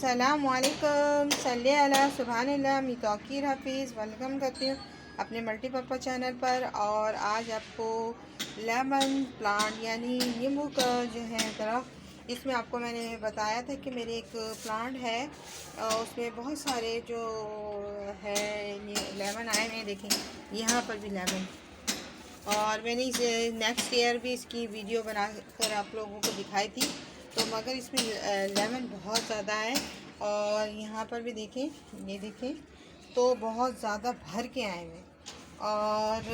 अस्सलामुअलैकुम सल्ले अला सुभानल्लाह। मैं तौकीर हफीज़ वेलकम करती हूँ अपने मल्टीपर्पज़ चैनल पर। और आज आपको लेमन प्लांट यानी नींबू का जो है दरख्त, इसमें आपको मैंने बताया था कि मेरे एक प्लांट है, उसमें बहुत सारे जो है लेमन आए हैं। देखें यहाँ पर भी लेमन, और मैंने इस नेक्स्ट ईयर भी इसकी वीडियो बना कर आप लोगों को दिखाई थी, तो मगर इसमें लेमन बहुत ज़्यादा है। और यहाँ पर भी देखें, ये देखें तो बहुत ज़्यादा भर के आए हैं। और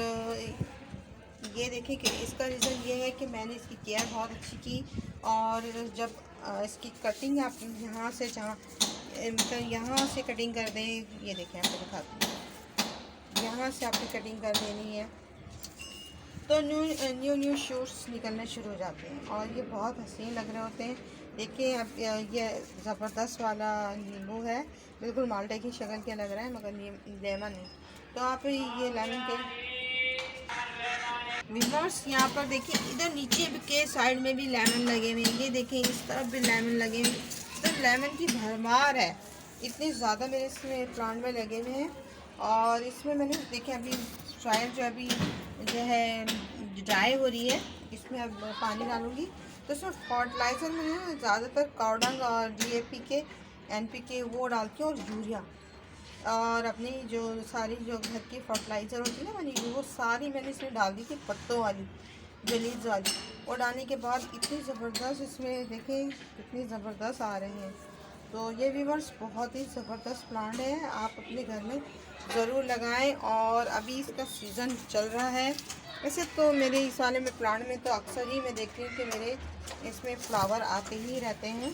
ये देखें कि इसका रीज़न ये है कि मैंने इसकी केयर बहुत अच्छी की। और जब इसकी कटिंग आप यहाँ से जहाँ मतलब यहाँ से कटिंग कर दें, ये देखें आपको दिखाती हूँ, यहाँ से आपकी कटिंग कर देनी है तो न्यू शूट्स निकलने शुरू हो जाते हैं और ये बहुत हसीन लग रहे होते हैं। देखिए अब ये ज़बरदस्त वाला नींबू है, बिल्कुल माल्टे की शक्ल के लग रहा है मगर लेमन है। तो आप ये लेमन के विवर्स यहाँ पर देखिए, इधर नीचे के साइड में भी लेमन लगे हुए हैं। ये देखें इस तरफ भी लेमन लगे हुए हैं, तो लेमन की भरमार है। इतने ज़्यादा मेरे इसमें प्लांट में लगे हुए हैं। और इसमें मैंने देखे अभी सॉइल जो अभी जो है ड्राई हो रही है, इसमें अब पानी डालूंगी तो इसमें फर्टिलाइज़र में ज़्यादातर काउडंग और DAP के NPK वो डालती हूँ, और यूरिया और अपनी जो सारी जो घर की फर्टिलाइज़र होती है ना मैंने वो सारी मैंने इसमें डाल दी थी, पत्तों वाली जो लीव्स वाली। वो डालने के बाद इतनी ज़बरदस्त इसमें देखें कितनी ज़बरदस्त आ रहे हैं। तो ये व्यूअर्स बहुत ही ज़बरदस्त प्लांट है, आप अपने घर में ज़रूर लगाएं। और अभी इसका सीज़न चल रहा है। वैसे तो मेरे इस वाले में प्लांट में तो अक्सर ही मैं देखती हूँ कि मेरे इसमें फ्लावर आते ही रहते हैं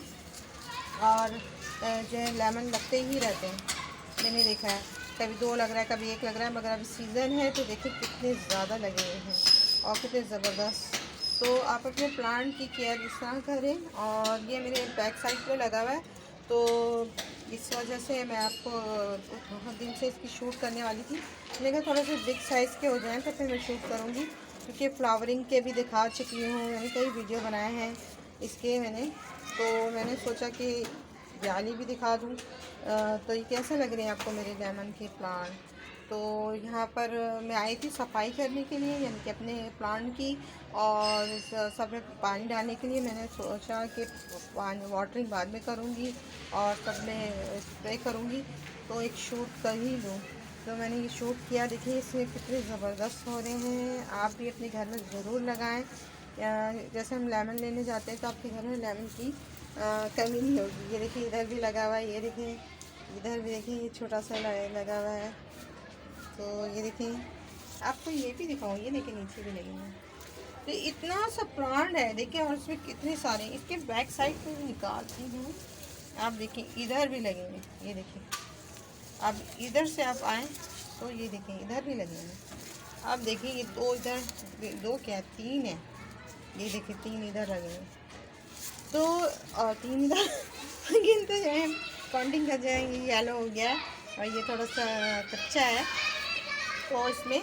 और जो है लेमन लगते ही रहते हैं। मैंने देखा है कभी 2 लग रहा है, कभी 1 लग रहा है, मगर अभी सीज़न है तो देखिए कितने ज़्यादा लगे हुए हैं और कितने ज़बरदस्त। तो आप अपने प्लांट की केयर इस तरह करें। और ये मेरे बैक साइड पे लगा हुआ है, तो इस वजह से मैं आपको बहुत दिन से इसकी शूट करने वाली थी, लेकिन थोड़ा सा बिग साइज़ के हो जाएँ तो फिर मैं शूट करूँगी, क्योंकि फ्लावरिंग के भी दिखा चुकी हूँ, मैंने कई वीडियो बनाए हैं इसके तो मैंने सोचा कि जाली भी दिखा दूँ। तो ये कैसे लग रहे हैं आपको मेरे लेमन के प्लांट। तो यहाँ पर मैं आई थी सफाई करने के लिए, यानी कि अपने प्लांट की, और सब में पानी डालने के लिए। मैंने सोचा कि पानी वाटरिंग बाद में करूँगी और सब में स्प्रे करूँगी, तो एक शूट कर ही लूँ। तो मैंने ये शूट किया, देखिए इसमें कितने ज़बरदस्त हो रहे हैं। आप भी अपने घर में ज़रूर लगाएं। जैसे हम लेमन लेने जाते हैं तो आपके घर में लेमन की कमी नहीं होगी। ये देखिए इधर भी लगा हुआ है, ये देखिए इधर भी देखिए ये छोटा सा लगा हुआ है। तो ये देखें, आपको ये भी दिखाऊँ, ये देखिए नीचे भी लगे हैं। तो इतना सा प्लांट है देखिए, और इसमें कितने सारे इसके बैक साइड पे भी निकालती हूँ। आप देखिए इधर भी लगे हैं, ये देखिए। अब इधर से आप आएँ तो ये देखें इधर भी लगे हैं। आप देखिए ये 2 इधर, 2 क्या 3 है, ये देखिए 3 इधर लगे हैं। तो और 3 इधर गिनते जाएँ, काउंटिंग कर जाएंगे। येलो हो गया और ये थोड़ा सा कच्चा है, तो इसमें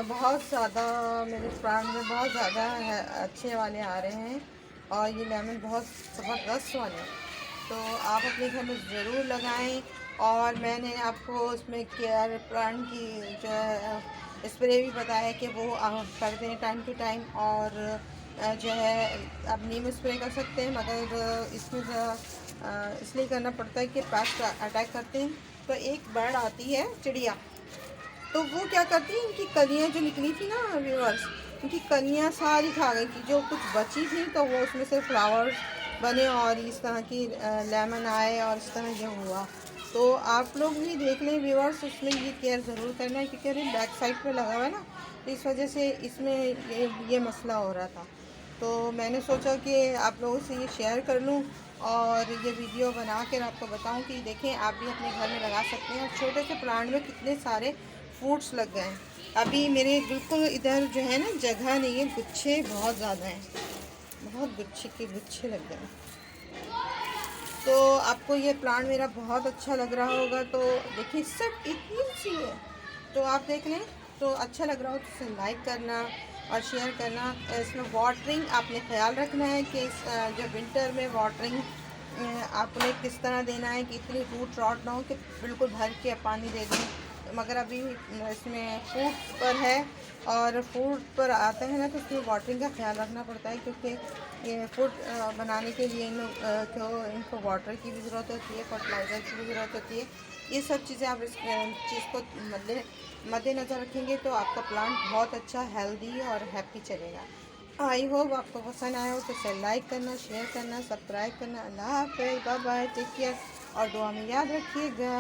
बहुत ज़्यादा मेरे प्लांट में बहुत ज़्यादा अच्छे वाले आ रहे हैं और ये लेमन बहुत ज़बरदस्त वाले हैं। तो आप अपने घर में ज़रूर लगाएं। और मैंने आपको उसमें केयर प्लांट की जो है स्प्रे भी बताया कि वो कर दें टाइम टू टाइम। और जो है आप नीम स्प्रे कर सकते हैं, मगर इसमें इसलिए करना पड़ता है कि पेस्ट अटैक करते हैं। तो एक बर्ड आती है चिड़िया, तो वो क्या करती है, इनकी कलियाँ जो निकली थी ना व्यूअर्स, इनकी कलियाँ सारी खा गई थी। जो कुछ बची थी तो वो उसमें से फ्लावर्स बने और इस तरह की लेमन आए और इस तरह ये हुआ। तो आप लोग भी देख लें व्यूअर्स, उसमें ये केयर ज़रूर करना है, क्योंकि अरे बैक साइड पे लगा हुआ है ना, तो इस वजह से इसमें ये मसला हो रहा था। तो मैंने सोचा कि आप लोगों से ये शेयर कर लूँ और ये वीडियो बना कर आपको बताऊं कि देखें आप भी अपने घर में लगा सकते हैं। और छोटे से प्लांट में कितने सारे फ्रूट्स लग गए हैं। अभी मेरे बिल्कुल इधर जो है ना जगह नहीं है, गुच्छे बहुत ज़्यादा हैं, बहुत गुच्छे के गुच्छे लग गए हैं। तो आपको ये प्लांट मेरा बहुत अच्छा लग रहा होगा। तो देखिए सिर्फ इतनी सी है, तो आप देख लें। तो अच्छा लग रहा हो तो इसे लाइक करना और शेयर करना। इसमें वाटरिंग आपने ख्याल रखना है कि इस जो विंटर में वाटरिंग आपने किस तरह देना है कि इतनी रूट रॉट ना हो कि बिल्कुल भर के पानी दे दें। मगर अभी इसमें फ्रूट पर है और फ्रूट पर आता है ना, तो उसमें वाटरिंग का ख्याल रखना पड़ता है, क्योंकि ये फ्रूट बनाने के लिए इनको वाटर की भी ज़रूरत होती है, फर्टिलाइज़र की भी ज़रूरत होती है। ये सब चीज़ें आप इस चीज़ को मद्देनज़र रखेंगे तो आपका प्लांट बहुत अच्छा, हेल्दी और हैप्पी चलेगा। आई होप आपको पसंद आया हो तो इसे लाइक करना, शेयर करना, सब्सक्राइब करना। अल्लाह हाफ़िज़, बाय बाय, टेक केयर और दुआ में याद रखिएगा।